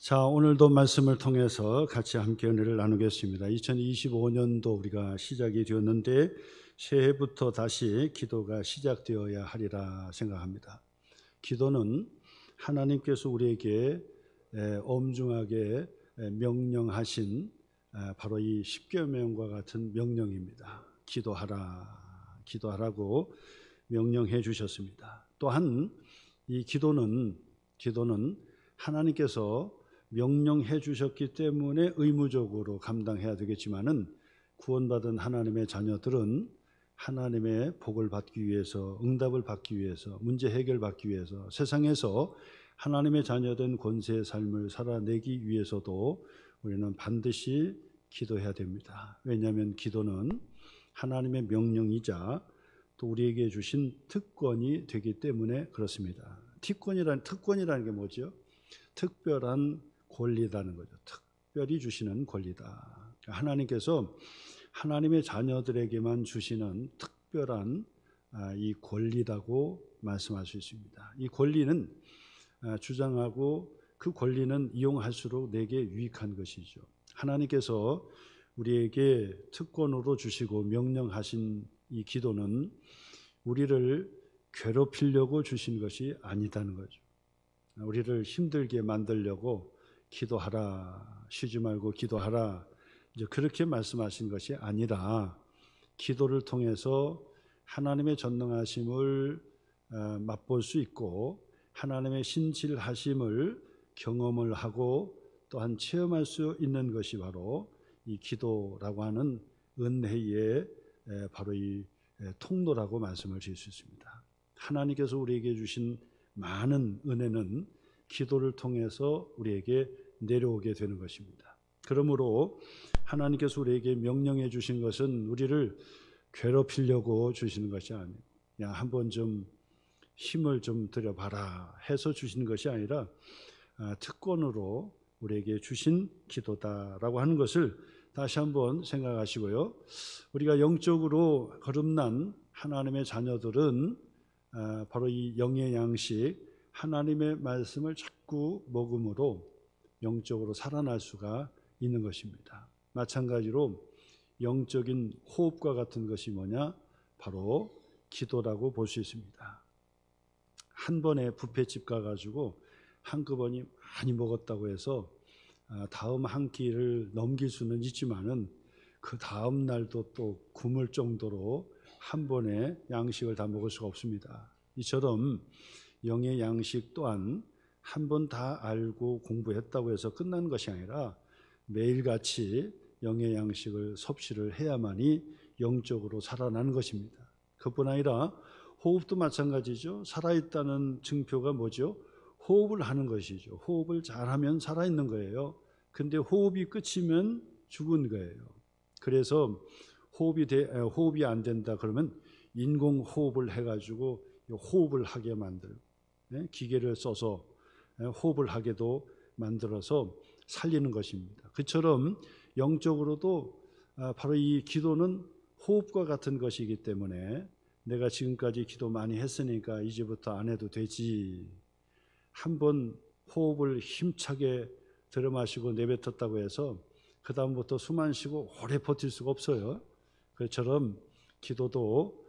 자, 오늘도 말씀을 통해서 같이 함께 은혜를 나누겠습니다. 2025년도 우리가 시작이 되었는데 새해부터 다시 기도가 시작되어야 하리라 생각합니다. 기도는 하나님께서 우리에게 엄중하게 명령하신 바로 이 십계명과 같은 명령입니다. 기도하라고 명령해 주셨습니다. 또한 이 기도는 하나님께서 명령해 주셨기 때문에 의무적으로 감당해야 되겠지만은 구원받은 하나님의 자녀들은 하나님의 복을 받기 위해서, 응답을 받기 위해서, 문제 해결받기 위해서, 세상에서 하나님의 자녀된 권세의 삶을 살아내기 위해서도 우리는 반드시 기도해야 됩니다. 왜냐하면 기도는 하나님의 명령이자 또 우리에게 주신 특권이 되기 때문에 그렇습니다. 특권이라는 게 뭐죠? 특별한 권리라는 거죠. 특별히 주시는 권리다. 하나님께서 하나님의 자녀들에게만 주시는 특별한 이 권리라고 말씀할 수 있습니다. 이 권리는 주장하고 그 권리는 이용할수록 내게 유익한 것이죠. 하나님께서 우리에게 특권으로 주시고 명령하신 이 기도는 우리를 괴롭히려고 주신 것이 아니다는 거죠. 우리를 힘들게 만들려고 기도하라, 쉬지 말고 기도하라, 이제 그렇게 말씀하신 것이 아니라 기도를 통해서 하나님의 전능하심을 맛볼 수 있고 하나님의 신실하심을 경험을 하고 또한 체험할 수 있는 것이 바로 이 기도라고 하는 은혜의 바로 이 통로라고 말씀을 드릴 수 있습니다. 하나님께서 우리에게 주신 많은 은혜는 기도를 통해서 우리에게 내려오게 되는 것입니다. 그러므로 하나님께서 우리에게 명령해 주신 것은 우리를 괴롭히려고 주시는 것이 아니고 야 한번 좀 힘을 좀 들여봐라 해서 주시는 것이 아니라 특권으로 우리에게 주신 기도다라고 하는 것을 다시 한번 생각하시고요. 우리가 영적으로 거듭난 하나님의 자녀들은 바로 이 영의 양식 하나님의 말씀을 자꾸 먹음으로 영적으로 살아날 수가 있는 것입니다. 마찬가지로 영적인 호흡과 같은 것이 뭐냐? 바로 기도라고 볼 수 있습니다. 한 번에 뷔페집 가가지고 한꺼번에 많이 먹었다고 해서 다음 한 끼를 넘길 수는 있지만은 그 다음 날도 또 굶을 정도로 한 번에 양식을 다 먹을 수가 없습니다. 이처럼 영의 양식 또한 한 번 다 알고 공부했다고 해서 끝나는 것이 아니라 매일같이 영의 양식을 섭취를 해야만이 영적으로 살아나는 것입니다. 그뿐 아니라 호흡도 마찬가지죠. 살아있다는 증표가 뭐죠? 호흡을 하는 것이죠. 호흡을 잘하면 살아있는 거예요. 근데 호흡이 끝이면 죽은 거예요. 그래서 호흡이 안 된다 그러면 인공호흡을 해가지고 호흡을 하게 만들고 기계를 써서 호흡을 하게도 만들어서 살리는 것입니다. 그처럼 영적으로도 바로 이 기도는 호흡과 같은 것이기 때문에 내가 지금까지 기도 많이 했으니까 이제부터 안 해도 되지. 한번 호흡을 힘차게 들여마시고 내뱉었다고 해서 그 다음부터 숨 안 쉬고 오래 버틸 수가 없어요. 그처럼 기도도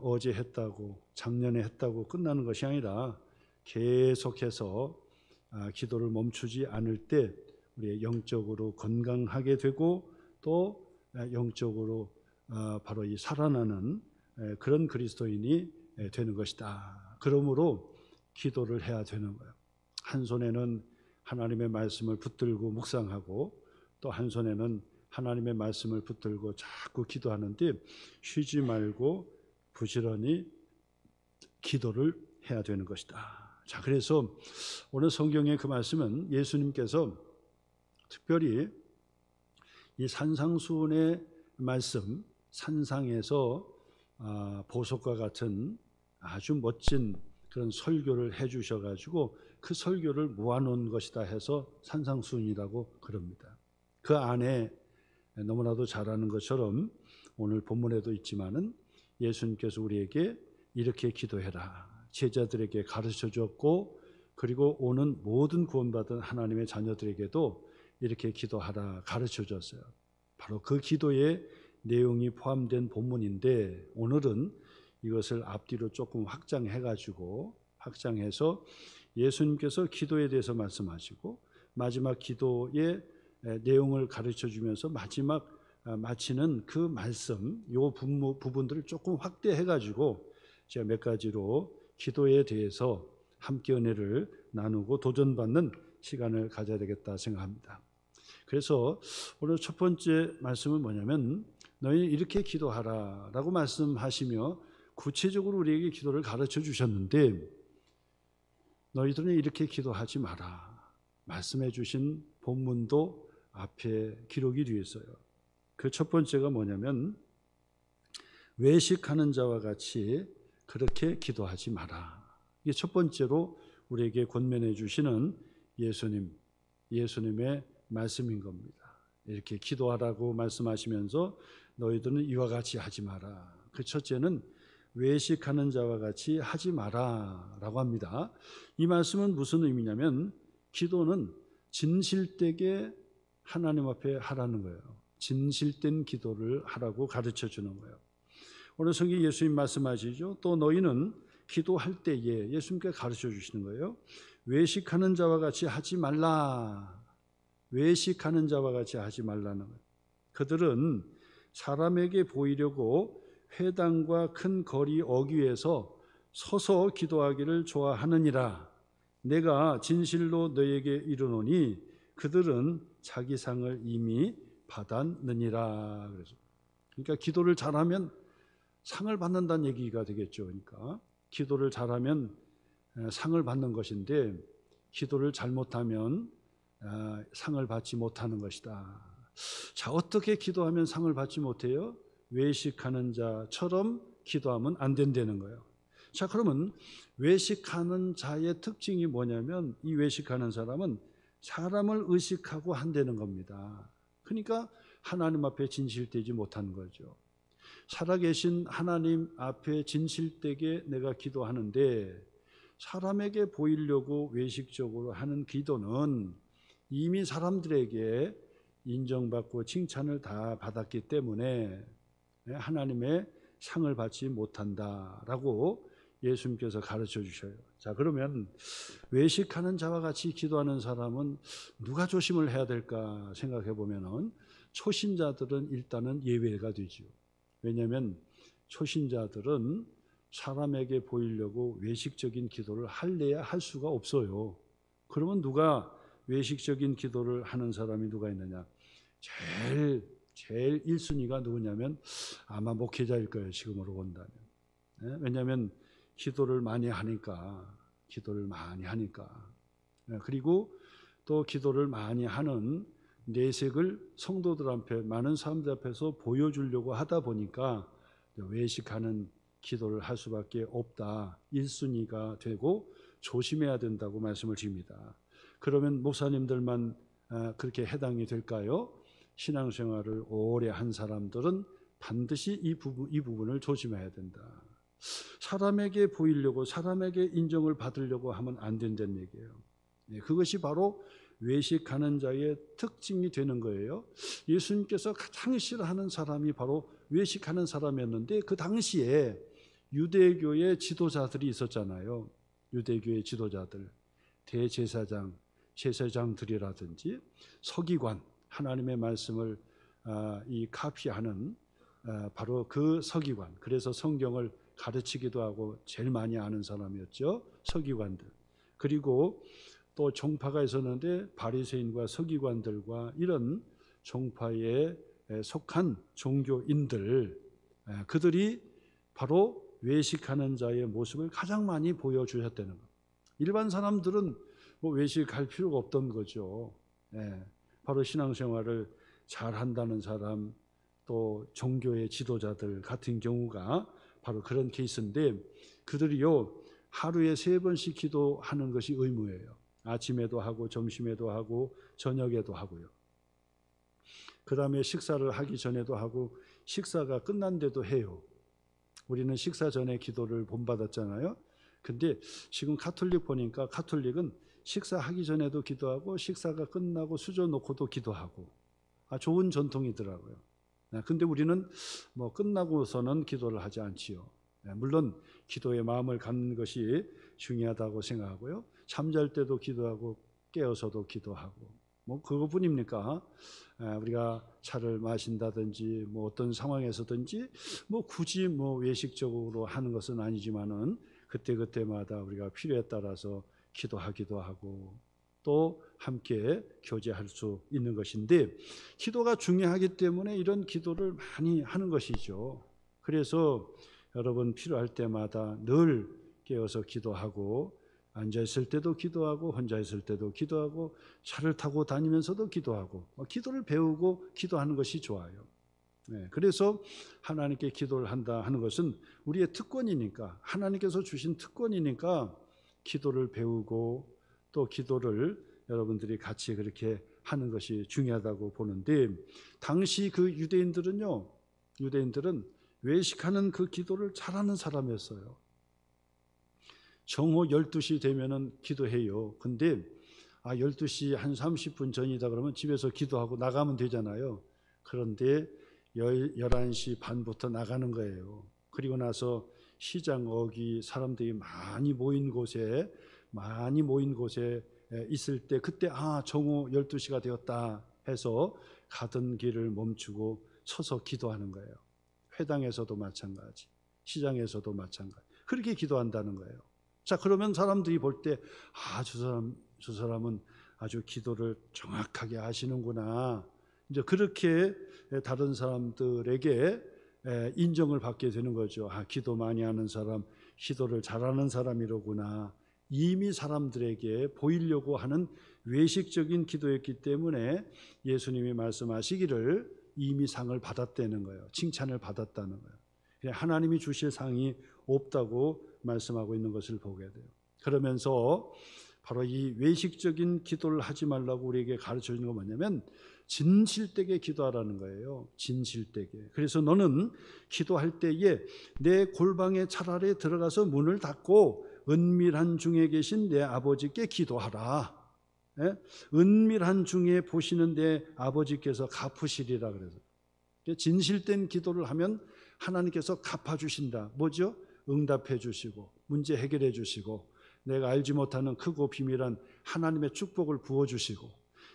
어제 했다고 작년에 했다고 끝나는 것이 아니라 계속해서 기도를 멈추지 않을 때 우리 영적으로 건강하게 되고 또 영적으로 바로 이 살아나는 그런 그리스도인이 되는 것이다. 그러므로 기도를 해야 되는 거예요. 한 손에는 하나님의 말씀을 붙들고 묵상하고 또 한 손에는 하나님의 말씀을 붙들고 자꾸 기도하는데 쉬지 말고 부지런히 기도를 해야 되는 것이다. 자, 그래서 오늘 성경의 그 말씀은 예수님께서 특별히 이 산상수훈의 말씀, 산상에서 보석과 같은 아주 멋진 그런 설교를 해 주셔가지고 그 설교를 모아놓은 것이다 해서 산상수훈이라고 그럽니다. 그 안에 너무나도 잘 아는 것처럼 오늘 본문에도 있지만은 예수님께서 우리에게 이렇게 기도해라 제자들에게 가르쳐 주었고 그리고 오는 모든 구원받은 하나님의 자녀들에게도 이렇게 기도하라 가르쳐 줬어요. 바로 그 기도의 내용이 포함된 본문인데 오늘은 이것을 앞뒤로 조금 확장해서 예수님께서 기도에 대해서 말씀하시고 마지막 기도의 내용을 가르쳐 주면서 마지막 마치는 그 말씀, 요 부분들을 조금 확대해가지고 제가 몇 가지로 기도에 대해서 함께 은혜를 나누고 도전받는 시간을 가져야 되겠다 생각합니다. 그래서 오늘 첫 번째 말씀은 뭐냐면 너희는 이렇게 기도하라 라고 말씀하시며 구체적으로 우리에게 기도를 가르쳐 주셨는데 너희들은 이렇게 기도하지 마라 말씀해 주신 본문도 앞에 기록이 되어 있어요. 그 첫 번째가 뭐냐면 외식하는 자와 같이 그렇게 기도하지 마라. 이게 첫 번째로 우리에게 권면해 주시는 예수님의 말씀인 겁니다. 이렇게 기도하라고 말씀하시면서 너희들은 이와 같이 하지 마라. 그 첫째는 외식하는 자와 같이 하지 마라 라고 합니다. 이 말씀은 무슨 의미냐면 기도는 진실되게 하나님 앞에 하라는 거예요. 진실된 기도를 하라고 가르쳐 주는 거예요. 오늘 성경 예수님 말씀하시죠. 또 너희는 기도할 때에 예수님께 가르쳐 주시는 거예요. 외식하는 자와 같이 하지 말라. 외식하는 자와 같이 하지 말라는 거예요. 그들은 사람에게 보이려고 회당과 큰 거리 어귀에서 서서 기도하기를 좋아하느니라. 내가 진실로 너에게 이르노니 그들은 자기 상을 이미 받았느니라. 그러니까 기도를 잘하면 상을 받는다는 얘기가 되겠죠. 그러니까 기도를 잘하면 상을 받는 것인데 기도를 잘못하면 상을 받지 못하는 것이다. 자, 어떻게 기도하면 상을 받지 못해요? 외식하는 자처럼 기도하면 안 된다는 거예요. 자, 그러면 외식하는 자의 특징이 뭐냐면 이 외식하는 사람은 사람을 의식하고 한다는 겁니다. 그러니까 하나님 앞에 진실되지 못하는 거죠. 살아계신 하나님 앞에 진실되게 내가 기도하는데 사람에게 보이려고 외식적으로 하는 기도는 이미 사람들에게 인정받고 칭찬을 다 받았기 때문에 하나님의 상을 받지 못한다라고 예수님께서 가르쳐 주셔요. 자, 그러면 외식하는 자와 같이 기도하는 사람은 누가 조심을 해야 될까 생각해 보면은 초신자들은 일단은 예외가 되죠. 왜냐하면 초신자들은 사람에게 보이려고 외식적인 기도를 할래야 할 수가 없어요. 그러면 누가 외식적인 기도를 하는 사람이 누가 있느냐? 제일 1순위가 누구냐면 아마 목회자일 거예요. 지금으로 본다면. 왜냐하면 기도를 많이 하니까. 그리고 또 기도를 많이 하는 내색을 성도들 앞에 많은 사람들 앞에서 보여주려고 하다 보니까 외식하는 기도를 할 수밖에 없다. 1순위가 되고 조심해야 된다고 말씀을 드립니다. 그러면 목사님들만 그렇게 해당이 될까요? 신앙생활을 오래 한 사람들은 반드시 이 부분을 조심해야 된다. 사람에게 보이려고 사람에게 인정을 받으려고 하면 안 된다는 얘기예요. 그것이 바로 외식하는 자의 특징이 되는 거예요. 예수님께서 가장 싫어하는 사람이 바로 외식하는 사람이었는데 그 당시에 유대교의 지도자들이 있었잖아요. 유대교의 지도자들, 대제사장, 제사장들이라든지 서기관, 하나님의 말씀을 이 카피하는 바로 그 서기관. 그래서 성경을 가르치기도 하고 제일 많이 아는 사람이었죠. 서기관들. 그리고 또 종파가 있었는데 바리새인과 서기관들과 이런 종파에 속한 종교인들, 그들이 바로 외식하는 자의 모습을 가장 많이 보여주셨다는 것. 일반 사람들은 뭐 외식할 필요가 없던 거죠. 바로 신앙생활을 잘 한다는 사람, 또 종교의 지도자들 같은 경우가 바로 그런 케이스인데 그들이요 하루에 3번씩 기도하는 것이 의무예요. 아침에도 하고 점심에도 하고 저녁에도 하고요. 그 다음에 식사를 하기 전에도 하고 식사가 끝난 데도 해요. 우리는 식사 전에 기도를 본받았잖아요. 근데 지금 가톨릭 보니까 가톨릭은 식사하기 전에도 기도하고 식사가 끝나고 수저 놓고도 기도하고 좋은 전통이더라고요. 근데 우리는 뭐 끝나고서는 기도를 하지 않지요. 물론 기도의 마음을 갖는 것이 중요하다고 생각하고요. 잠잘 때도 기도하고 깨어서도 기도하고 뭐 그거뿐입니까? 우리가 차를 마신다든지 뭐 어떤 상황에서든지 뭐 굳이 뭐 외식적으로 하는 것은 아니지만은 그때그때마다 우리가 필요에 따라서 기도하기도 하고 또 함께 교제할 수 있는 것인데 기도가 중요하기 때문에 이런 기도를 많이 하는 것이죠. 그래서 여러분 필요할 때마다 늘 깨어서 기도하고 앉아있을 때도 기도하고 혼자 있을 때도 기도하고 차를 타고 다니면서도 기도하고 기도를 배우고 기도하는 것이 좋아요. 그래서 하나님께 기도를 한다 하는 것은 우리의 특권이니까 하나님께서 주신 특권이니까 기도를 배우고 또 기도를 여러분들이 같이 그렇게 하는 것이 중요하다고 보는데 당시 그 유대인들은 외식하는 그 기도를 잘하는 사람이었어요. 정오 12시 되면은 기도해요. 근데 12시 한 30분 전이다 그러면 집에서 기도하고 나가면 되잖아요. 그런데 11시 반부터 나가는 거예요. 그리고 나서 시장 어귀 사람들이 많이 모인 곳에 있을 때 그때 정오 12시가 되었다 해서 가던 길을 멈추고 서서 기도하는 거예요. 회당에서도 마찬가지, 시장에서도 마찬가지. 그렇게 기도한다는 거예요. 자, 그러면 사람들이 볼 때 저 사람은 아주 기도를 정확하게 하시는구나. 이제 그렇게 다른 사람들에게 인정을 받게 되는 거죠. 기도 많이 하는 사람, 기도를 잘하는 사람이로구나. 이미 사람들에게 보이려고 하는 외식적인 기도였기 때문에 예수님이 말씀하시기를 이미 상을 받았다는 거예요. 칭찬을 받았다는 거예요. 하나님이 주실 상이 없다고 말씀하고 있는 것을 보게 돼요. 그러면서 바로 이 외식적인 기도를 하지 말라고 우리에게 가르쳐 주는 건 뭐냐면 진실되게 기도하라는 거예요. 진실되게. 그래서 너는 기도할 때에 내 골방의 차라리 들어가서 문을 닫고 은밀한 중에 계신 내 아버지께 기도하라. 은밀한 중에 보시는 내 아버지께서 갚으시리라 그래서 진실된 기도를 하면 하나님께서 갚아주신다. 뭐죠? 응답해 주시고 문제 해결해 주시고 내가 알지 못하는 크고 비밀한 하나님의 축복을 부어주시고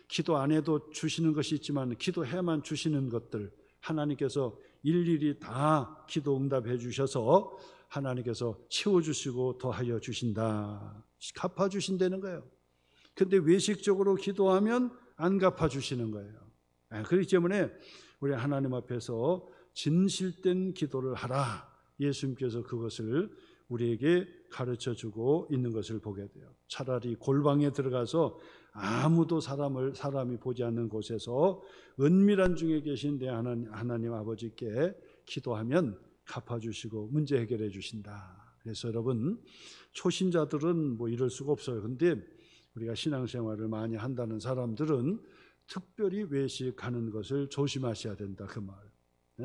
기도 안 해도 주시는 것이 있지만 기도해야만 주시는 것들 하나님께서 일일이 다 기도 응답해 주셔서 하나님께서 채워주시고 더하여 주신다. 갚아주신다는 거예요. 근데 외식적으로 기도하면 안 갚아주시는 거예요. 그렇기 때문에 우리 하나님 앞에서 진실된 기도를 하라. 예수님께서 그것을 우리에게 가르쳐주고 있는 것을 보게 돼요. 차라리 골방에 들어가서 아무도 사람이 보지 않는 곳에서 은밀한 중에 계신 내 하나님 아버지께 기도하면 갚아주시고 문제 해결해 주신다. 그래서 여러분 초신자들은 뭐 이럴 수가 없어요. 근데 우리가 신앙생활을 많이 한다는 사람들은 특별히 외식하는 것을 조심하셔야 된다. 그 말.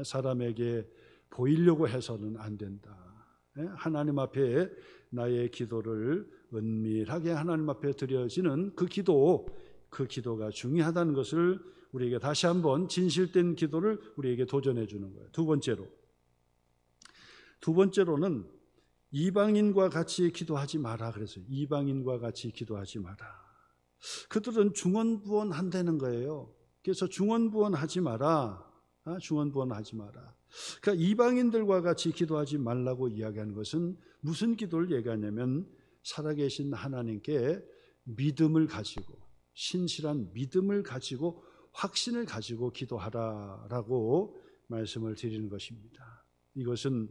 사람에게 보이려고 해서는 안 된다. 하나님 앞에 나의 기도를 은밀하게 하나님 앞에 드려지는 그 기도가 중요하다는 것을 우리에게 다시 한번 진실된 기도를 우리에게 도전해 주는 거예요. 두 번째로는 이방인과 같이 기도하지 마라. 그래서 이방인과 같이 기도하지 마라. 그들은 중언부언한다는 거예요. 그래서 중언부언하지 마라. 중언부언하지 마라. 그러니까 이방인들과 같이 기도하지 말라고 이야기하는 것은 무슨 기도를 얘기하냐면 살아계신 하나님께 믿음을 가지고 신실한 믿음을 가지고 확신을 가지고 기도하라라고 말씀을 드리는 것입니다. 이것은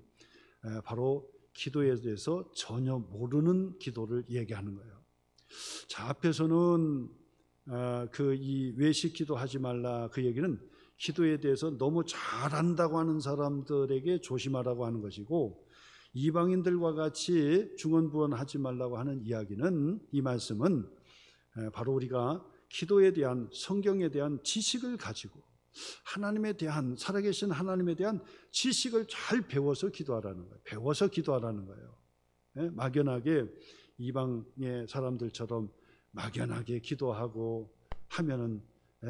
바로 기도에 대해서 전혀 모르는 기도를 얘기하는 거예요. 자, 앞에서는 이 외식 기도하지 말라 그 얘기는 기도에 대해서 너무 잘한다고 하는 사람들에게 조심하라고 하는 것이고 이방인들과 같이 중언부언하지 말라고 하는 이야기는 이 말씀은 바로 우리가 기도에 대한 성경에 대한 지식을 가지고 하나님에 대한 살아계신 하나님에 대한 지식을 잘 배워서 기도하라는 거예요. 배워서 기도하라는 거예요. 막연하게 이방의 사람들처럼 막연하게 기도하고 하면은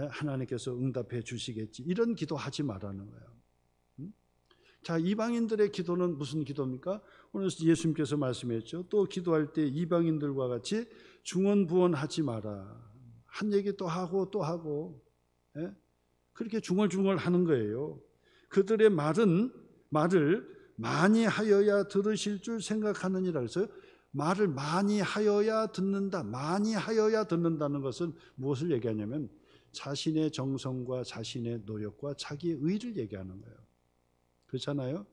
하나님께서 응답해 주시겠지, 이런 기도하지 말라는 거예요. 자, 이방인들의 기도는 무슨 기도입니까? 오늘 예수님께서 말씀했죠. 또 기도할 때 이방인들과 같이 중언부언하지 마라. 한 얘기 또 하고 또 하고, 그렇게 중얼중얼 하는 거예요. 그들의 말을 많이 하여야 들으실 줄 생각하느니라. 그래서 말을 많이 하여야 듣는다. 많이 하여야 듣는다는 것은 무엇을 얘기하냐면 자신의 정성과 자신의 노력과 자기의 의를 얘기하는 거예요. 그렇잖아요.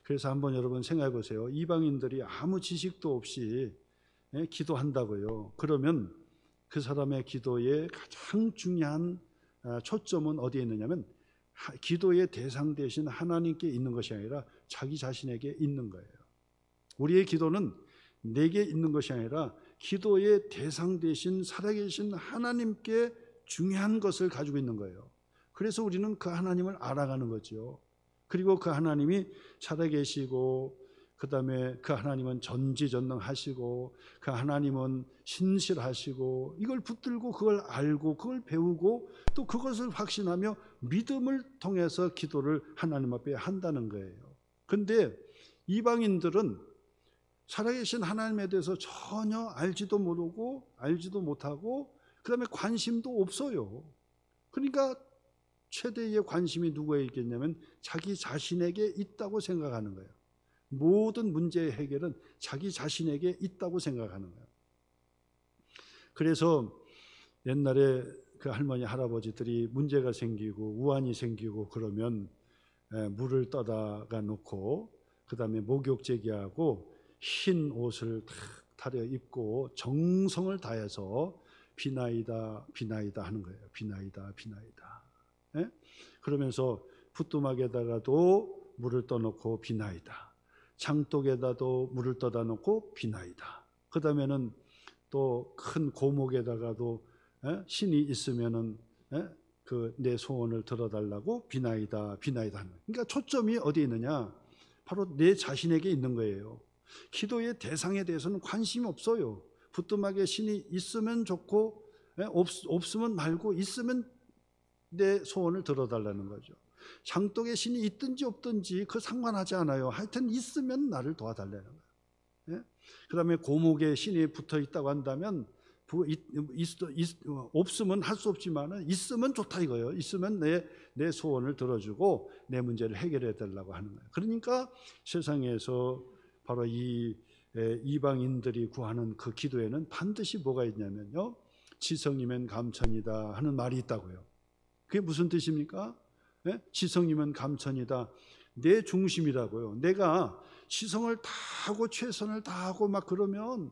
그래서 한번 여러분 생각해 보세요. 이방인들이 아무 지식도 없이 기도한다고요. 그러면 그 사람의 기도의 가장 중요한 초점은 어디에 있느냐면 기도의 대상 대신 하나님께 있는 것이 아니라 자기 자신에게 있는 거예요. 우리의 기도는 내게 있는 것이 아니라 기도의 대상 대신 살아계신 하나님께 중요한 것을 가지고 있는 거예요. 그래서 우리는 그 하나님을 알아가는 거죠. 그리고 그 하나님이 살아계시고, 그 다음에 그 하나님은 전지전능하시고, 그 하나님은 신실하시고, 이걸 붙들고 그걸 알고 그걸 배우고 또 그것을 확신하며 믿음을 통해서 기도를 하나님 앞에 한다는 거예요. 그런데 이방인들은 살아계신 하나님에 대해서 전혀 알지도 모르고 알지도 못하고 그 다음에 관심도 없어요. 그러니까 최대의 관심이 누구에 있겠냐면 자기 자신에게 있다고 생각하는 거예요. 모든 문제의 해결은 자기 자신에게 있다고 생각하는 거예요. 그래서 옛날에 그 할머니 할아버지들이 문제가 생기고 우환이 생기고 그러면 물을 떠다가 놓고 그 다음에 목욕제기하고 흰 옷을 탁 타려 입고 정성을 다해서 비나이다 비나이다 하는 거예요. 비나이다 비나이다. 그러면서 붓두막에다가도 물을 떠놓고 비나이다. 장독에다도 물을 떠다 놓고 비나이다. 그 다음에는 또 큰 고목에다가도 신이 있으면은 그 내 소원을 들어달라고 비나이다 비나이다 하는 거예요. 그러니까 초점이 어디에 있느냐? 바로 내 자신에게 있는 거예요. 기도의 대상에 대해서는 관심이 없어요. 붓두막에 신이 있으면 좋고 없으면 말고 있으면 내 소원을 들어달라는 거죠. 장독에 신이 있든지 없든지 그 상관하지 않아요. 하여튼 있으면 나를 도와달라는 거예요. 그 다음에 고목에 신이 붙어 있다고 한다면 없으면 할 수 없지만 있으면 좋다 이거예요. 있으면 내 소원을 들어주고 내 문제를 해결해 달라고 하는 거예요. 그러니까 세상에서 바로 이 이방인들이 구하는 그 기도에는 반드시 뭐가 있냐면요, 지성이면 감천이다 하는 말이 있다고요. 그게 무슨 뜻입니까? 지성이면 감천이다. 내 중심이라고요. 내가 지성을 다하고 최선을 다하고 막 그러면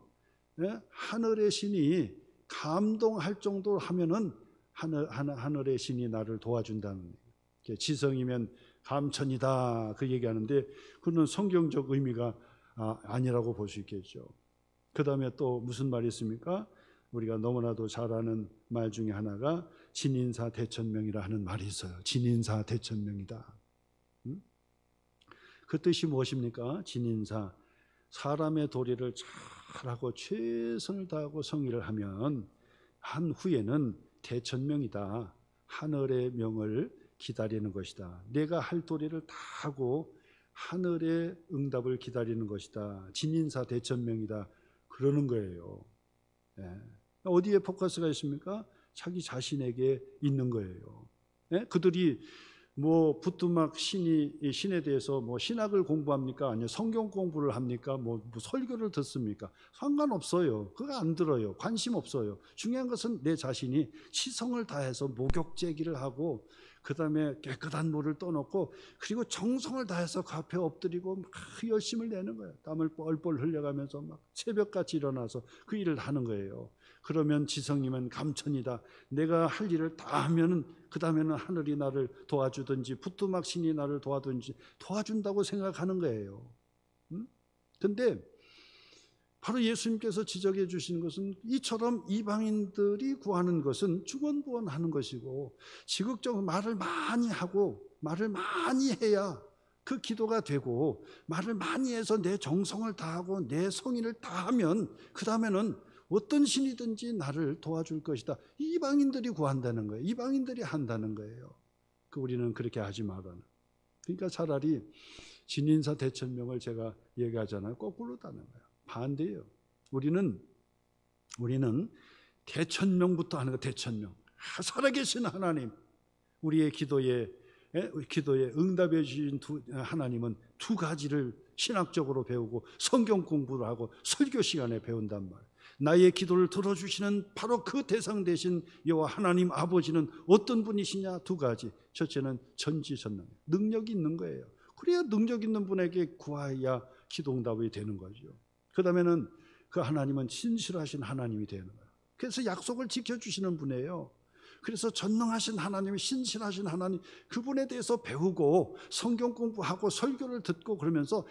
하늘의 신이 감동할 정도로 하면은 하늘의 신이 나를 도와준다는 거예요. 지성이면 감천이다 그 얘기하는데 그는 성경적 의미가 아니라고 볼 수 있겠죠. 그 다음에 또 무슨 말이 있습니까? 우리가 너무나도 잘 아는 말 중에 하나가 진인사 대천명이라 하는 말이 있어요. 진인사 대천명이다. 그 뜻이 무엇입니까? 진인사, 사람의 도리를 잘하고 최선을 다하고 성의를 하면 한 후에는 대천명이다. 하늘의 명을 기다리는 것이다. 내가 할 도리를 다 하고 하늘의 응답을 기다리는 것이다. 진인사 대천명이다. 그러는 거예요. 어디에 포커스가 있습니까? 자기 자신에게 있는 거예요. 그들이 뭐 붓두막 신에 대해서 뭐 신학을 공부합니까? 아니면 성경 공부를 합니까? 뭐 설교를 듣습니까? 상관없어요. 그거 안 들어요. 관심 없어요. 중요한 것은 내 자신이 시성을 다해서 목욕제기를 하고 그 다음에 깨끗한 물을 떠놓고 그리고 정성을 다해서 그 앞에 엎드리고 막 열심을 내는 거예요. 땀을 뻘뻘 흘려가면서 막 새벽같이 일어나서 그 일을 하는 거예요. 그러면 지성이면 감천이다. 내가 할 일을 다 하면은 그 다음에는 하늘이 나를 도와주든지 붓두막 신이 나를 도와준다고 생각하는 거예요. 근데 바로 예수님께서 지적해 주신 것은 이처럼 이방인들이 구하는 것은 중언부언하는 것이고 지극적으로 말을 많이 하고 말을 많이 해야 그 기도가 되고 말을 많이 해서 내 정성을 다하고 내 성의를 다하면 그 다음에는 어떤 신이든지 나를 도와줄 것이다. 이방인들이 구한다는 거예요. 이방인들이 한다는 거예요. 우리는 그렇게 하지 말아는. 그러니까 차라리 진인사 대천명을 제가 얘기하잖아요. 거꾸로다는 거예요. 반대예요. 우리는 대천명부터 하는 거. 대천명. 살아계신 하나님, 우리의 기도에 응답해 주신 하나님은 두 가지를 신학적으로 배우고 성경 공부를 하고 설교 시간에 배운단 말이에요. 나의 기도를 들어주시는 바로 그 대상 되신 여호와 하나님 아버지는 어떤 분이시냐? 두 가지. 첫째는 전지전능, 능력이 있는 거예요. 그래야 능력 있는 분에게 구하여야 기도 응답이 되는 거죠. 그 다음에는 그 하나님은 신실하신 하나님이 되는 거예요. 그래서 약속을 지켜주시는 분이에요. 그래서 전능하신 하나님, 신실하신 하나님, 그분에 대해서 배우고 성경 공부하고 설교를 듣고 그러면서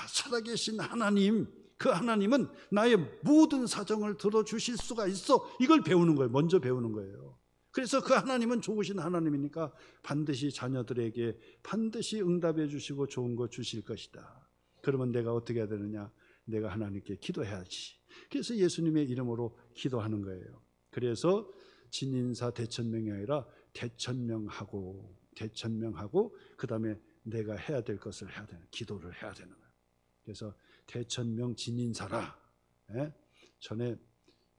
살아계신 하나님, 그 하나님은 나의 모든 사정을 들어주실 수가 있어. 이걸 배우는 거예요. 먼저 배우는 거예요. 그래서 그 하나님은 좋으신 하나님이니까 반드시 자녀들에게 반드시 응답해 주시고 좋은 거 주실 것이다. 그러면 내가 어떻게 해야 되느냐? 내가 하나님께 기도해야지. 그래서 예수님의 이름으로 기도하는 거예요. 그래서 진인사 대천명이 아니라 대천명하고 그 다음에 내가 해야 될 것을 해야 되는, 기도를 해야 되는 거예요. 그래서 대천명 진인사라. 전에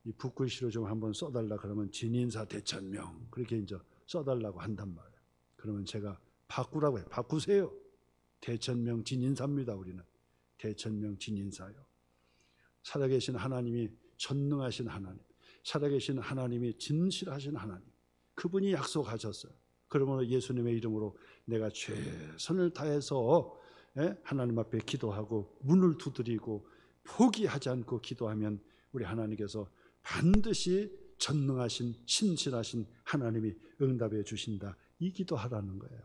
이 붓글씨로 좀 한번 써달라 그러면 진인사 대천명 그렇게 이제 써달라고 한단 말이에요. 그러면 제가 바꾸라고 해요. 바꾸세요. 대천명 진인사입니다. 우리는 대천명 진인사요. 살아계신 하나님이 전능하신 하나님, 살아계신 하나님이 진실하신 하나님, 그분이 약속하셨어요. 그러므로 예수님의 이름으로 내가 최선을 다해서 하나님 앞에 기도하고 문을 두드리고 포기하지 않고 기도하면 우리 하나님께서 반드시 전능하신 신실하신 하나님이 응답해 주신다. 이 기도하라는 거예요.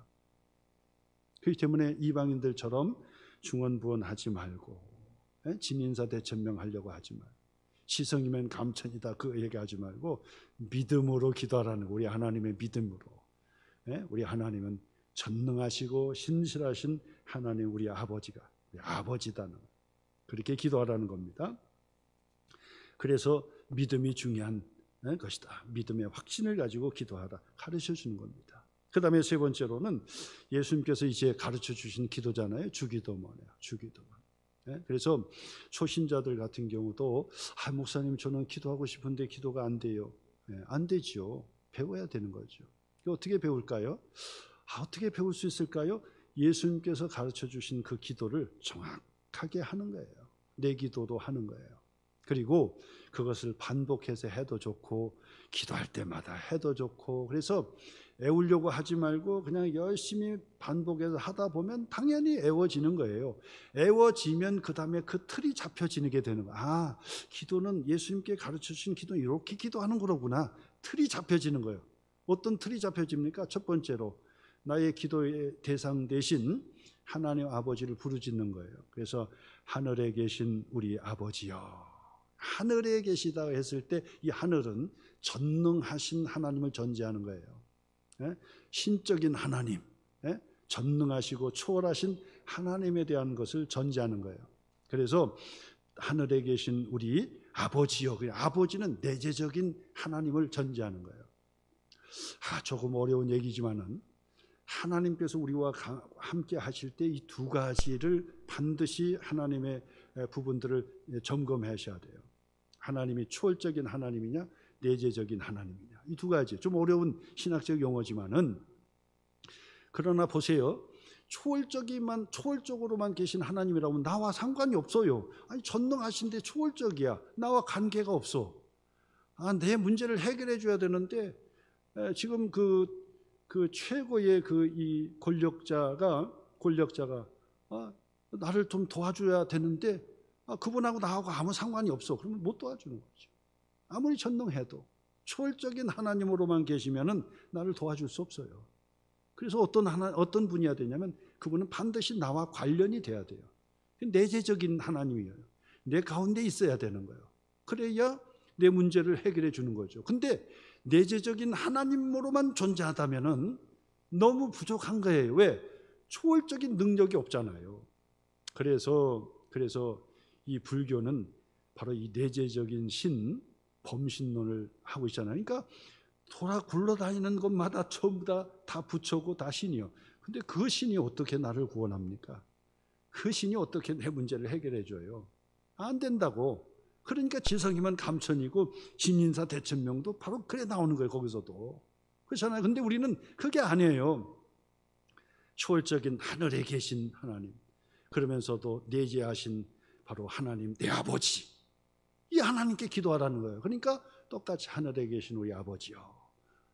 그렇기 때문에 이방인들처럼 중언부언하지 말고 진인사 대천명 하려고 하지 말고 시성이면 감천이다 그 얘기하지 말고 믿음으로 기도하라는 거예요. 우리 하나님의 믿음으로. 우리 하나님은 전능하시고 신실하신 하나님, 우리 아버지가 우리 아버지다는 거예요. 그렇게 기도하라는 겁니다. 그래서 믿음이 중요한 것이다. 믿음의 확신을 가지고 기도하라 가르쳐 주는 겁니다. 그 다음에 세 번째로는 예수님께서 이제 가르쳐 주신 기도잖아요. 주기도 뭐냐, 주기도. 그래서 초신자들 같은 경우도 목사님 저는 기도하고 싶은데 기도가 안 돼요. 안 되죠. 배워야 되는 거죠. 어떻게 배울까요? 어떻게 배울 수 있을까요? 예수님께서 가르쳐 주신 그 기도를 정확하게 하는 거예요. 내 기도도 하는 거예요. 그리고 그것을 반복해서 해도 좋고 기도할 때마다 해도 좋고, 그래서 애우려고 하지 말고 그냥 열심히 반복해서 하다 보면 당연히 애워지는 거예요. 애워지면 그 다음에 그 틀이 잡혀지게 되는 거예요. 기도는 예수님께 가르쳐 주신 기도는 이렇게 기도하는 거로구나. 틀이 잡혀지는 거예요. 어떤 틀이 잡혀집니까? 첫 번째로 나의 기도의 대상 대신 하나님 아버지를 부르짖는 거예요. 그래서 하늘에 계신 우리 아버지여, 하늘에 계시다 했을 때 이 하늘은 전능하신 하나님을 전제하는 거예요. 신적인 하나님, 전능하시고 초월하신 하나님에 대한 것을 전제하는 거예요. 그래서 하늘에 계신 우리 아버지여, 아버지는 내재적인 하나님을 전제하는 거예요. 조금 어려운 얘기지만은 하나님께서 우리와 함께 하실 때 이 두 가지를 반드시 하나님의 부분들을 점검하셔야 돼요. 하나님이 초월적인 하나님이냐 내재적인 하나님이냐, 이 두 가지 좀 어려운 신학적 용어지만은, 그러나 보세요. 초월적으로만 계신 하나님이라면 나와 상관이 없어요. 전능하신데 초월적이야. 나와 관계가 없어. 내 문제를 해결해 줘야 되는데 지금 그 최고의 이 권력자가 나를 좀 도와줘야 되는데 그분하고 나하고 아무 상관이 없어. 그러면 못 도와주는 거죠. 아무리 전능해도 초월적인 하나님으로만 계시면은 나를 도와줄 수 없어요. 그래서 어떤 분이어야 되냐면 그분은 반드시 나와 관련이 돼야 돼요. 내재적인 하나님이에요. 내 가운데 있어야 되는 거예요. 그래야 내 문제를 해결해 주는 거죠. 근데 내재적인 하나님으로만 존재하다면은 너무 부족한 거예요. 왜? 초월적인 능력이 없잖아요. 그래서 이 불교는 바로 이 내재적인 신, 범신론을 하고 있잖아요. 그러니까 돌아 굴러다니는 것마다 전부 다 부처고 다 신이요. 근데 그 신이 어떻게 나를 구원합니까? 그 신이 어떻게 내 문제를 해결해 줘요? 안 된다고. 그러니까 지성이면 감천이고 진인사 대천명도 바로 그래 나오는 거예요. 거기서도. 그렇잖아요. 근데 우리는 그게 아니에요. 초월적인 하늘에 계신 하나님, 그러면서도 내재하신 바로 하나님 내 아버지, 이 하나님께 기도하라는 거예요. 그러니까 똑같이 하늘에 계신 우리 아버지요,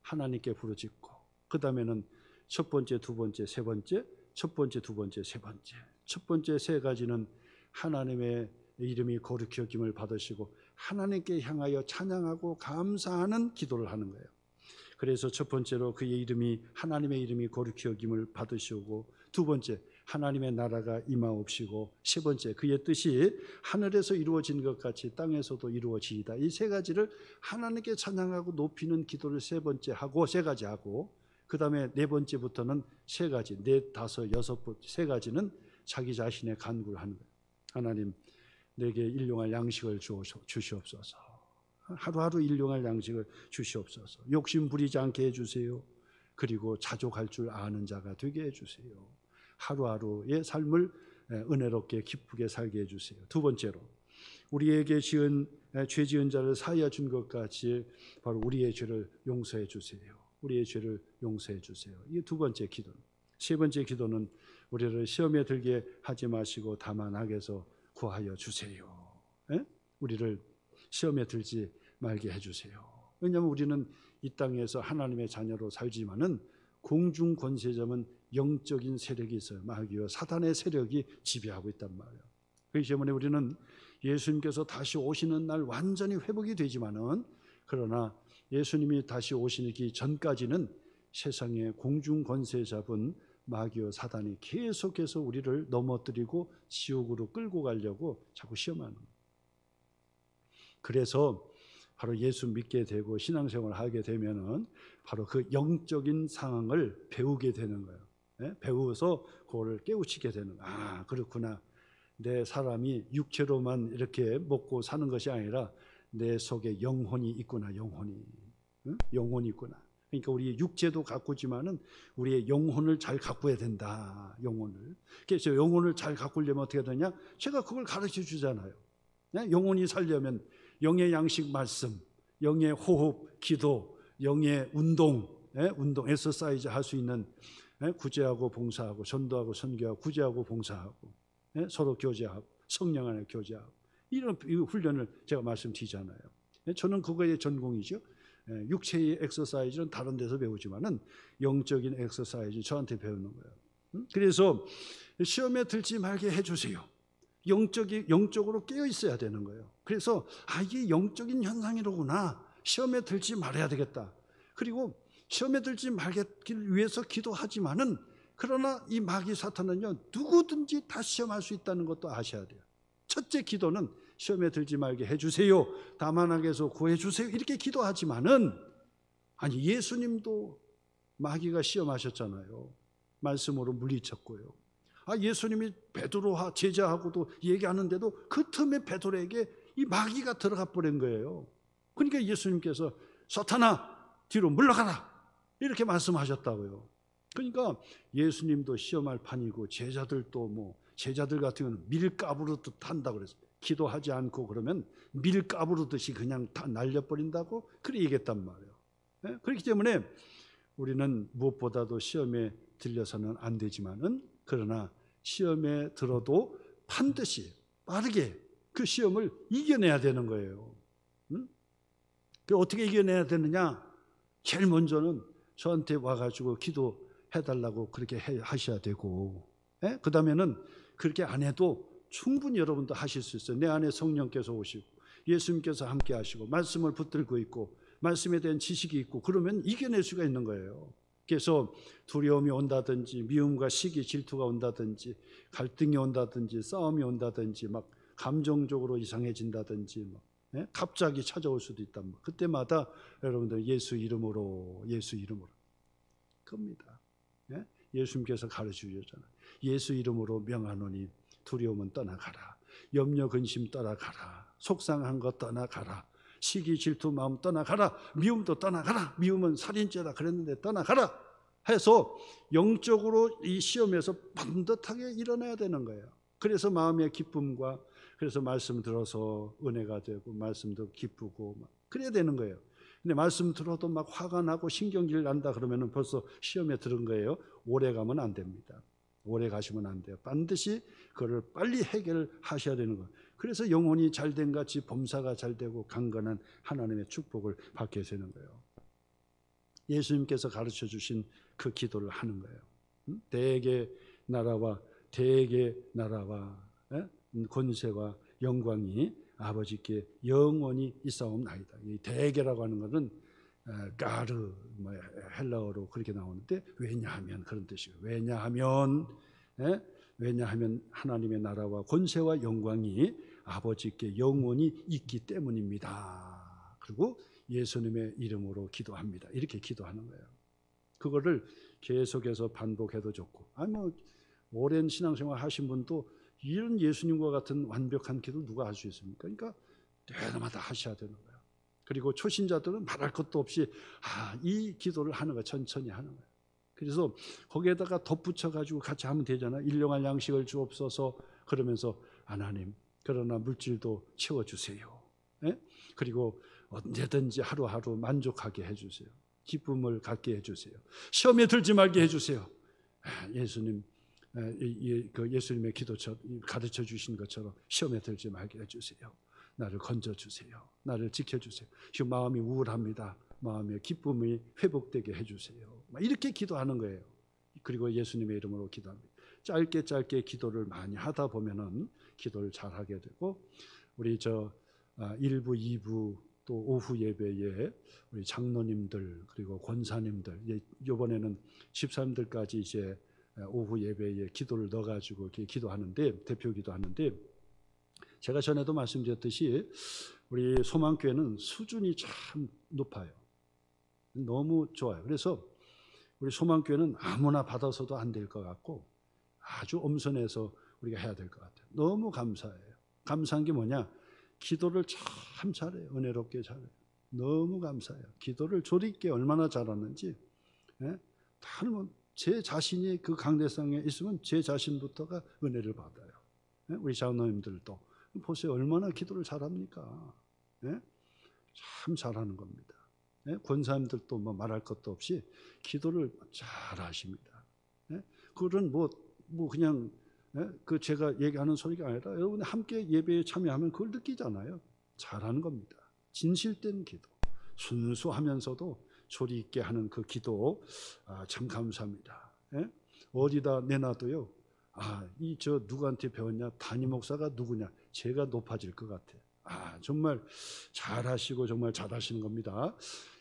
하나님께 부르짖고, 그 다음에는 첫 번째, 두 번째, 세 번째, 첫 번째, 두 번째, 세 번째, 첫 번째 세 가지는 하나님의 이름이 거룩히 여김을 받으시고 하나님께 향하여 찬양하고 감사하는 기도를 하는 거예요. 그래서 첫 번째로 그의 이름이, 하나님의 이름이 거룩히 여김을 받으시고, 두 번째 하나님의 나라가 임하옵시고, 세 번째 그의 뜻이 하늘에서 이루어진 것 같이 땅에서도 이루어지이다. 이 세 가지를 하나님께 찬양하고 높이는 기도를 세 번째 하고, 세 가지 하고, 그 다음에 네 번째부터는 세 가지, 네, 다섯, 여섯 번째 세 가지는 자기 자신의 간구를 하는 거예요. 하나님, 내게 일용할 양식을 주시옵소서. 하루하루 일용할 양식을 주시옵소서. 욕심 부리지 않게 해주세요. 그리고 자족할 줄 아는 자가 되게 해주세요. 하루하루의 삶을 은혜롭게 기쁘게 살게 해주세요. 두 번째로, 우리에게 죄 지은 자를 사하여 준 것 같이 바로 우리의 죄를 용서해 주세요. 우리의 죄를 용서해 주세요. 이게 두 번째 기도. 세 번째 기도는 우리를 시험에 들게 하지 마시고 다만 악에서 구하여 주세요. 우리를 시험에 들지 말게 해주세요. 왜냐하면 우리는 이 땅에서 하나님의 자녀로 살지만은 공중 권세점은 영적인 세력이 있어요. 마귀와 사단의 세력이 지배하고 있단 말이에요. 그렇기 때문에 우리는 예수님께서 다시 오시는 날 완전히 회복이 되지만은, 그러나 예수님이 다시 오시기 전까지는 세상의 공중 권세 잡은 마귀와 사단이 계속해서 우리를 넘어뜨리고 지옥으로 끌고 가려고 자꾸 시험하는 거예요. 그래서 바로 예수 믿게 되고 신앙생활을 하게 되면은 바로 그 영적인 상황을 배우게 되는 거예요. 배워서 그거를 깨우치게 되는 거예요. 아, 그렇구나. 내 사람이 육체로만 이렇게 먹고 사는 것이 아니라 내 속에 영혼이 있구나. 영혼이 있구나. 그러니까 우리 육체도 가꾸지만은 우리의 영혼을 잘 가꾸어야 된다. 영혼을. 그래서 영혼을 잘 가꾸려면 어떻게 되냐? 제가 그걸 가르쳐 주잖아요. 영혼이 살려면 영의 양식 말씀, 영의 호흡, 기도, 영의 운동, 엑서사이즈 할 수 있는, 구제하고 봉사하고, 전도하고 선교하고, 구제하고 봉사하고, 서로 교제하고, 성령 안에 교제하고, 이런 훈련을 제가 말씀드리잖아요. 저는 그거의 전공이죠. 육체의 엑서사이즈는 다른 데서 배우지만은 영적인 엑서사이즈 저한테 배우는 거예요. 그래서 시험에 들지 말게 해주세요. 영적으로 깨어 있어야 되는 거예요. 그래서 이게 영적인 현상이로구나. 시험에 들지 말아야 되겠다. 그리고 시험에 들지 말기를 위해서 기도하지만은, 그러나 이 마귀 사탄은요, 누구든지 다 시험할 수 있다는 것도 아셔야 돼요. 첫째 기도는 시험에 들지 말게 해주세요. 다만 악에서 구해주세요. 이렇게 기도하지만은, 아니, 예수님도 마귀가 시험하셨잖아요. 말씀으로 물리쳤고요. 예수님이 베드로 제자하고도 얘기하는데도 그 틈에 베드로에게 이 마귀가 들어가 버린 거예요. 그러니까 예수님께서 사탄아 뒤로 물러가라 이렇게 말씀하셨다고요. 그러니까 예수님도 시험할 판이고, 제자들도 제자들 같은 경우는 밀가부르듯 한다고 그랬어요. 기도하지 않고 그러면 밀가부르듯이 그냥 다 날려버린다고 그렇게 얘기했단 말이에요. 그렇기 때문에 우리는 무엇보다도 시험에 들려서는 안 되지만은, 그러나 시험에 들어도 반드시 빠르게 그 시험을 이겨내야 되는 거예요. 그 어떻게 이겨내야 되느냐? 제일 먼저는 저한테 와가지고 기도해달라고 그렇게 하셔야 되고, 그 다음에는 그렇게 안 해도 충분히 여러분도 하실 수 있어요. 내 안에 성령께서 오시고 예수님께서 함께 하시고 말씀을 붙들고 있고 말씀에 대한 지식이 있고, 그러면 이겨낼 수가 있는 거예요. 그래서 두려움이 온다든지, 미움과 시기, 질투가 온다든지, 갈등이 온다든지, 싸움이 온다든지, 막 감정적으로 이상해진다든지, 갑자기 찾아올 수도 있단 말이에요. 그때마다 여러분들 예수 이름으로 겁니다. 예수님께서 가르쳐 주셨잖아요. 예수 이름으로 명하노니 두려움은 떠나가라. 염려 근심 떠나가라. 속상한 것 떠나가라. 시기 질투 마음 떠나가라. 미움도 떠나가라. 미움은 살인죄다 그랬는데 떠나가라 해서 영적으로 이 시험에서 반듯하게 일어나야 되는 거예요. 그래서 마음의 기쁨과 그래서 말씀 들어서 은혜가 되고 말씀도 기쁘고 막 그래야 되는 거예요. 근데 말씀 들어도 막 화가 나고 신경질 난다 그러면 벌써 시험에 들은 거예요. 오래 가면 안 됩니다. 오래 가시면 안 돼요. 반드시 그걸 빨리 해결하셔야 되는 거예요. 그래서 영혼이 잘된 같이 범사가 잘 되고 강건한 하나님의 축복을 받게 되는 거예요. 예수님께서 가르쳐 주신 그 기도를 하는 거예요. 대개 나라와 권세와 영광이 아버지께 영원히 있사옵나이다. 이 대개라고 하는 것은 까르 헬라어로 그렇게 나오는데 왜냐하면 그런 뜻이에요. 왜냐하면 하나님의 나라와 권세와 영광이 아버지께 영원히 있기 때문입니다. 그리고 예수님의 이름으로 기도합니다. 이렇게 기도하는 거예요. 그거를 계속해서 반복해도 좋고, 오랜 신앙생활 하신 분도 이런 예수님과 같은 완벽한 기도 누가 할 수 있습니까? 그러니까 때마다 하셔야 되는 거예요. 그리고 초신자들은 말할 것도 없이 이 기도를 하는 거예요. 천천히 하는 거예요. 그래서 거기에다가 덧붙여가지고 같이 하면 되잖아요. 일용할 양식을 주옵소서 그러면서 하나님 그러나 물질도 채워주세요. 그리고 언제든지 하루하루 만족하게 해주세요. 기쁨을 갖게 해주세요. 시험에 들지 말게 해주세요. 예수님의 기도처럼 가르쳐 주신 것처럼 시험에 들지 말게 해주세요. 나를 건져주세요. 나를 지켜주세요. 지금 마음이 우울합니다. 마음의 기쁨이 회복되게 해주세요. 이렇게 기도하는 거예요. 그리고 예수님의 이름으로 기도합니다. 짧게 기도를 많이 하다 보면은 기도를 잘 하게 되고, 우리 1부, 2부 또 오후 예배에 우리 장로님들 그리고 권사님들, 이번에는 집사님들까지 이제 오후 예배에 기도를 넣어가지고 이렇게 기도하는데, 대표 기도하는데, 제가 전에도 말씀드렸듯이 우리 소망교회는 수준이 참 높아요. 너무 좋아요. 그래서 우리 소망교회는 아무나 받아서도 안 될 것 같고 아주 엄선해서 우리가 해야 될 것 같아요. 너무 감사해요. 감사한 게 뭐냐? 기도를 참 잘해요. 은혜롭게 잘해요. 너무 감사해요. 기도를 조리있게 얼마나 잘하는지. 다른 제 자신이 그 강대상에 있으면 제 자신부터가 은혜를 받아요. 우리 장로님들도 보세요. 얼마나 기도를 잘합니까? 참 잘하는 겁니다. 권사님들도 말할 것도 없이 기도를 잘하십니다. 그건 그냥 제가 얘기하는 소리가 아니라 여러분이 함께 예배에 참여하면 그걸 느끼잖아요. 잘하는 겁니다. 진실된 기도, 순수하면서도 조리 있게 하는 그 기도, 참 감사합니다. 어디다 내놔도요. 누구한테 배웠냐? 담임 목사가 누구냐? 제가 높아질 것 같아. 정말 잘하시고 정말 잘하시는 겁니다.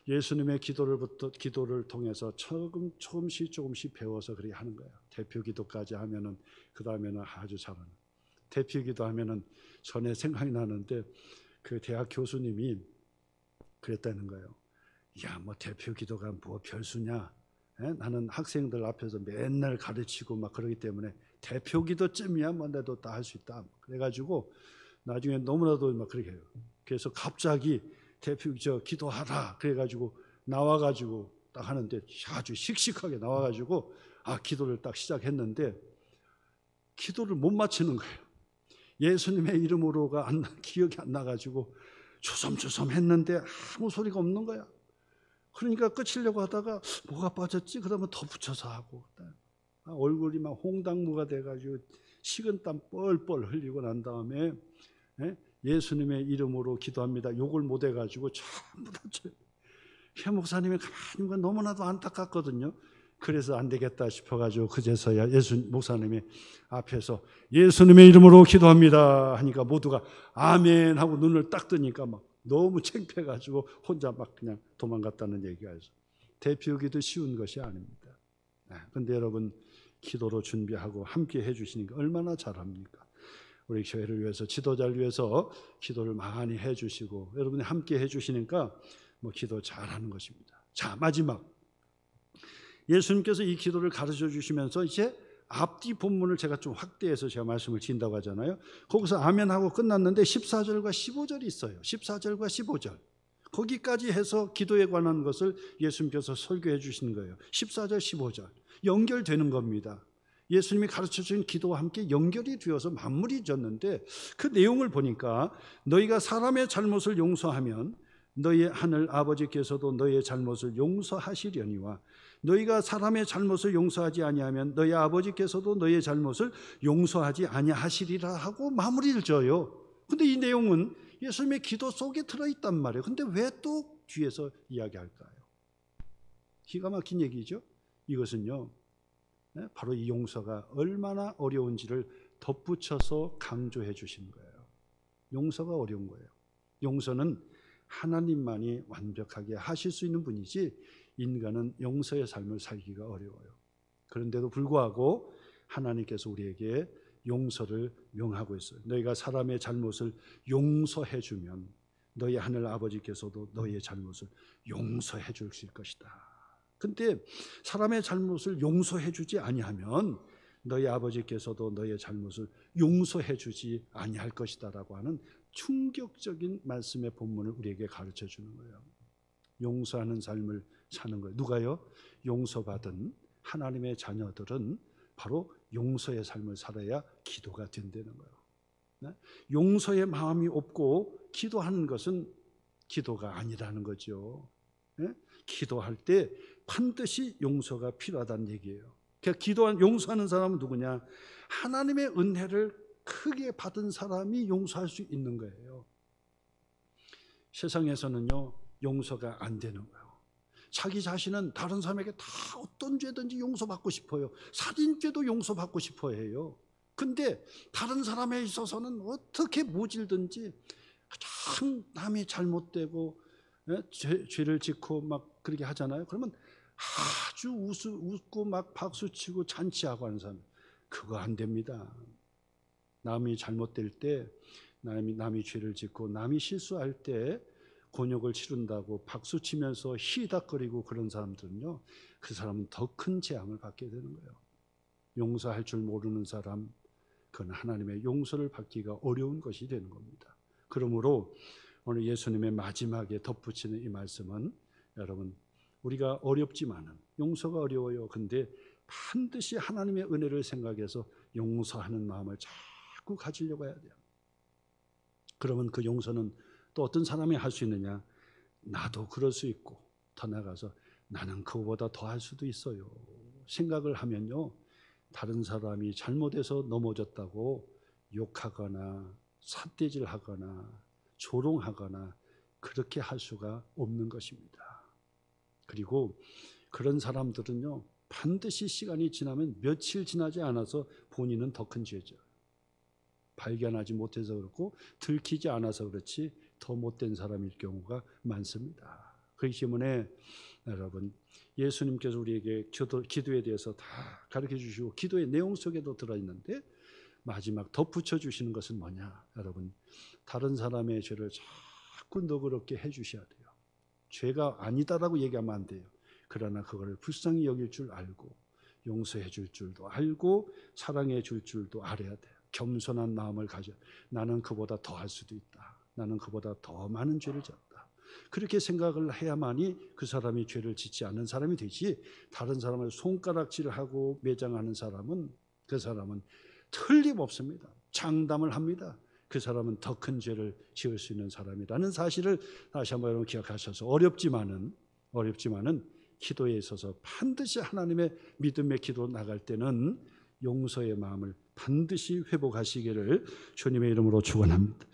예수님의 기도를 통해서 조금씩 배워서 그렇게 하는 거예요. 대표 기도까지 하면은 그 다음에는 아주 잘하는. 대표 기도하면은 전에 생각이 나는데 그 대학 교수님이 그랬다는 거예요. 대표 기도가 별수냐? 나는 학생들 앞에서 맨날 가르치고 막 그러기 때문에 대표 기도쯤이야 내도 다 할 수 있다. 그래가지고 나중에 너무나도 막 그렇게 해요. 그래서 갑자기 대표 기도하라 그래가지고 나와가지고 딱 하는데 아주 씩씩하게 나와가지고 기도를 딱 시작했는데 기도를 못 마치는 거예요. 예수님의 이름으로가 기억이 안 나가지고 주섬주섬 했는데 아무 소리가 없는 거야. 그러니까 끝이려고 하다가 뭐가 빠졌지? 그러면 더 붙여서 하고 얼굴이 막 홍당무가 돼가지고 식은땀 뻘뻘 흘리고 난 다음에 예수님의 이름으로 기도합니다. 욕을 못 해가지고 전부 다 회 목사님이 가만히 보니까 너무나도 안타깝거든요. 그래서 안 되겠다 싶어가지고 그제서야 목사님이 앞에서 예수님의 이름으로 기도합니다 하니까 모두가 아멘 하고 눈을 딱 뜨니까 막 너무 창피해가지고 혼자 막 그냥 도망갔다는 얘기가 있어요. 대표 기도 쉬운 것이 아닙니다. 그런데 여러분 기도로 준비하고 함께 해주시니까 얼마나 잘합니까? 우리 교회를 위해서 지도자를 위해서 기도를 많이 해주시고 여러분이 함께 해주시니까 기도 잘하는 것입니다. 자, 마지막 예수님께서 이 기도를 가르쳐 주시면서 이제 앞뒤 본문을 제가 좀 확대해서 제가 말씀을 드린다고 하잖아요. 거기서 아멘 하고 끝났는데 14절과 15절이 있어요. 14절과 15절. 거기까지 해서 기도에 관한 것을 예수님께서 설교해 주시는 거예요. 14절, 15절. 연결되는 겁니다. 예수님이 가르쳐 주신 기도와 함께 연결이 되어서 맞물이 졌는데 그 내용을 보니까 너희가 사람의 잘못을 용서하면 너희 하늘 아버지께서도 너희의 잘못을 용서하시려니와 너희가 사람의 잘못을 용서하지 아니하면 너희 아버지께서도 너희의 잘못을 용서하지 아니하시리라 하고 마무리를 져요. 근데 이 내용은 예수님의 기도 속에 들어있단 말이에요. 근데 왜 또 뒤에서 이야기할까요? 기가 막힌 얘기죠. 이것은요, 바로 이 용서가 얼마나 어려운지를 덧붙여서 강조해 주시는 거예요. 용서가 어려운 거예요. 용서는 하나님만이 완벽하게 하실 수 있는 분이지 인간은 용서의 삶을 살기가 어려워요. 그런데도 불구하고 하나님께서 우리에게 용서를 명하고 있어요. 너희가 사람의 잘못을 용서해 주면 너희 하늘 아버지께서도 너희의 잘못을 용서해 주실 것이다. 근데 사람의 잘못을 용서해 주지 아니하면 너희 아버지께서도 너희의 잘못을 용서해 주지 아니할 것이다라고 하는 충격적인 말씀의 본문을 우리에게 가르쳐 주는 거예요. 용서하는 삶을 사는 거예요. 누가요? 용서받은 하나님의 자녀들은 바로 용서의 삶을 살아야 기도가 된다는 거예요. 용서의 마음이 없고 기도하는 것은 기도가 아니라는 거죠. 기도할 때 반드시 용서가 필요하다는 얘기예요. 그러니까 용서하는 사람은 누구냐? 하나님의 은혜를 크게 받은 사람이 용서할 수 있는 거예요. 세상에서는요, 용서가 안 되는 거예요. 자기 자신은 다른 사람에게 다 어떤 죄든지 용서받고 싶어요. 살인죄도 용서받고 싶어 해요. 근데 다른 사람에 있어서는 어떻게 모질든지 참 남이 잘못되고 죄를 짓고 막 그렇게 하잖아요. 그러면 아주 웃고 막 박수치고 잔치하고 하는 사람, 그거 안 됩니다. 남이 잘못될 때, 남이 죄를 짓고 남이 실수할 때 곤욕을 치른다고 박수치면서 히닥거리고 그런 사람들은요, 그 사람은 더 큰 재앙을 받게 되는 거예요. 용서할 줄 모르는 사람, 그건 하나님의 용서를 받기가 어려운 것이 되는 겁니다. 그러므로 오늘 예수님의 마지막에 덧붙이는 이 말씀은, 여러분, 우리가 어렵지만은, 용서가 어려워요. 근데 반드시 하나님의 은혜를 생각해서 용서하는 마음을 자꾸 가지려고 해야 돼요. 그러면 그 용서는 또 어떤 사람이 할 수 있느냐? 나도 그럴 수 있고, 더 나아가서 나는 그거보다 더 할 수도 있어요. 생각을 하면요, 다른 사람이 잘못해서 넘어졌다고 욕하거나 삿대질하거나 조롱하거나 그렇게 할 수가 없는 것입니다. 그리고 그런 사람들은요, 반드시 시간이 지나면 며칠 지나지 않아서 본인은 더 큰 죄죠. 발견하지 못해서 그렇고 들키지 않아서 그렇지 더 못된 사람일 경우가 많습니다. 그렇기 때문에 여러분, 예수님께서 우리에게 기도에 대해서 다 가르쳐 주시고 기도의 내용 속에도 들어있는데 마지막 덧붙여 주시는 것은 뭐냐? 여러분, 다른 사람의 죄를 자꾸 너그럽게 해 주셔야 돼요. 죄가 아니다라고 얘기하면 안 돼요. 그러나 그거를 불쌍히 여길 줄 알고 용서해 줄 줄도 알고 사랑해 줄 줄도 알아야 돼요. 겸손한 마음을 가져, 나는 그보다 더 할 수도 있다. 나는 그보다 더 많은 죄를 졌다. 그렇게 생각을 해야만이 그 사람이 죄를 짓지 않는 사람이 되지, 다른 사람을 손가락질을 하고 매장하는 사람은, 그 사람은 틀림없습니다. 장담을 합니다. 그 사람은 더 큰 죄를 지을 수 있는 사람이라는 사실을 다시 한번 여러분 기억하셔서, 어렵지만은 기도에 있어서 반드시 하나님의 믿음의 기도 나갈 때는 용서의 마음을 반드시 회복하시기를 주님의 이름으로 축원합니다.